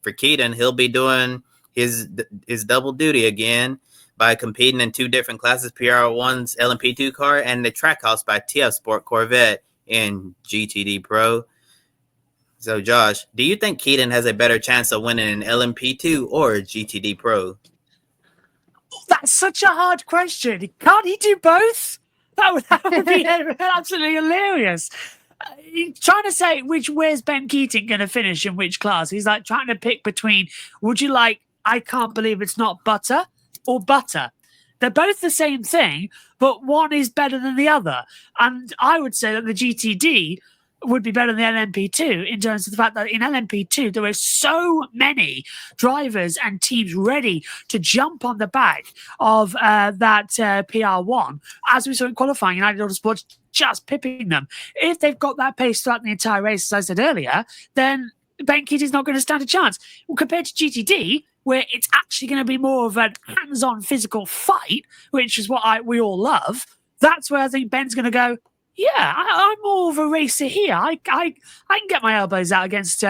for Keating, he'll be doing his double duty again by competing in 2 different classes, PR1's LMP2 car and the Trackhouse by TF Sport Corvette in GTD Pro. So, Josh, do you think Keating has a better chance of winning an LMP2 or GTD Pro? That's such a hard question. Can't he do both? That would be absolutely hilarious. Trying to say where's Ben Keating going to finish in which class? He's like trying to pick between, would you like, I can't believe it's not butter, or butter? They're both the same thing, but one is better than the other. And I would say that the GTD would be better than the LMP2 in terms of the fact that in LMP2 there were so many drivers and teams ready to jump on the back of that PR1, as we saw in qualifying. United Autosports just pipping them. If they've got that pace throughout the entire race, as I said earlier, then Ben Keating's not going to stand a chance. Well, compared to GTD, where it's actually going to be more of an hands-on physical fight, which is what we all love, that's where I think Ben's going to go, yeah, I'm more of a racer here. I can get my elbows out against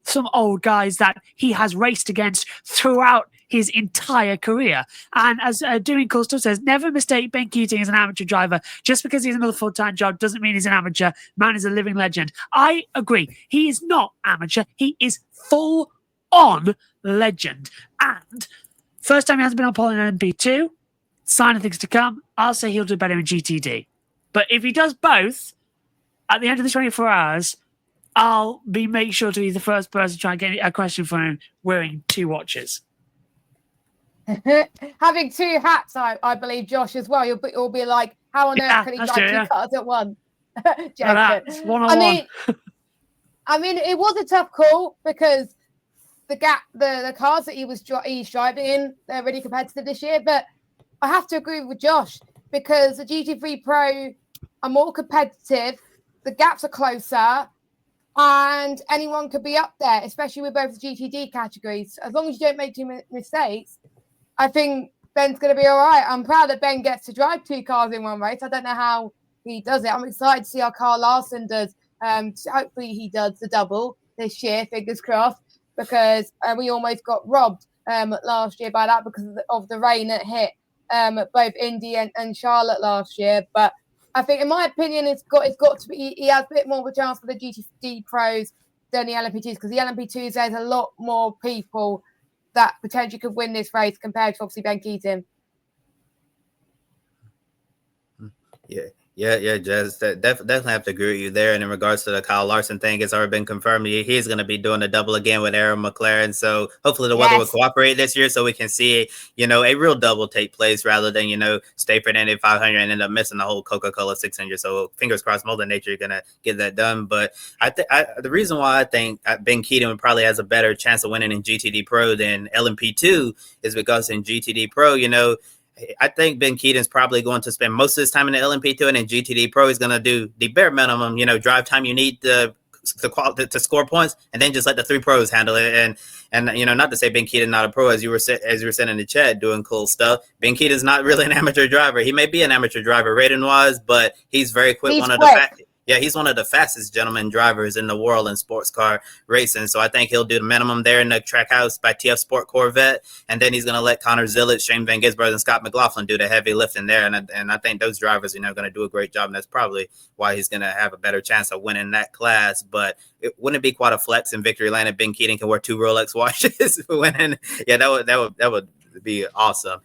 some old guys that he has raced against throughout his entire career. And as Doing Cool Stuff says, never mistake Ben Keating as an amateur driver. Just because he's another full-time job doesn't mean he's an amateur. Man is a living legend. I agree. He is not amateur. He is full-on legend. And first time he hasn't been on pole in LMP2, sign of things to come. I'll say he'll do better in GTD. But if he does both, at the end of the 24 hours, I'll make sure to be the first person to try and get a question for him wearing 2 watches. Having 2 hats, I believe, Josh, as well. You'll be like, how on earth can he drive 2 cars at once? One-on-one. I mean, it was a tough call because the cars that he's driving in, they're really competitive this year. But I have to agree with Josh because the GT3 Pro are more competitive, the gaps are closer, and anyone could be up there, especially with both the GTD categories. As long as you don't make too many mistakes, I think Ben's going to be all right. I'm proud that Ben gets to drive 2 cars in one race. I don't know how he does it. I'm excited to see how Carl Larson does. Hopefully he does the double this year, fingers crossed, because we almost got robbed last year by that because of the rain that hit both Indy and Charlotte last year. But I think, in my opinion, it's got to be. He has a bit more of a chance for the GTD pros than the LMP2s because the LMP2s there's a lot more people that potentially could win this race compared to obviously Ben Keating. Yeah, Jez, definitely have to agree with you there. And in regards to the Kyle Larson thing, it's already been confirmed he's going to be doing a double again with Aaron McLaren. So hopefully the weather will cooperate this year so we can see, a real double take place rather than, Stafford ended 500 and ended up missing the whole Coca-Cola 600. So fingers crossed, Mother Nature is going to get that done. But the reason why I think Ben Keating probably has a better chance of winning in GTD Pro than LMP2 is because in GTD Pro, I think Ben Keating's probably going to spend most of his time in the LMP2 and in GTD Pro. He's going to do the bare minimum, drive time you need to score points, and then just let the 3 pros handle it. And not to say Ben Keating's not a pro, as you were saying in the chat, doing cool stuff. Ben Keating's not really an amateur driver. He may be an amateur driver rating wise, but he's very quick. He's one of the fastest gentleman drivers in the world in sports car racing. So I think he'll do the minimum there in the Trackhouse by TF Sport Corvette. And then he's going to let Connor Zillett, Shane Van Gisbergen, and Scott McLaughlin do the heavy lifting there. And I think those drivers, going to do a great job. And that's probably why he's going to have a better chance of winning that class. But wouldn't it be quite a flex in victory lane if Ben Keating can wear 2 Rolex watches winning? Yeah, that would be awesome.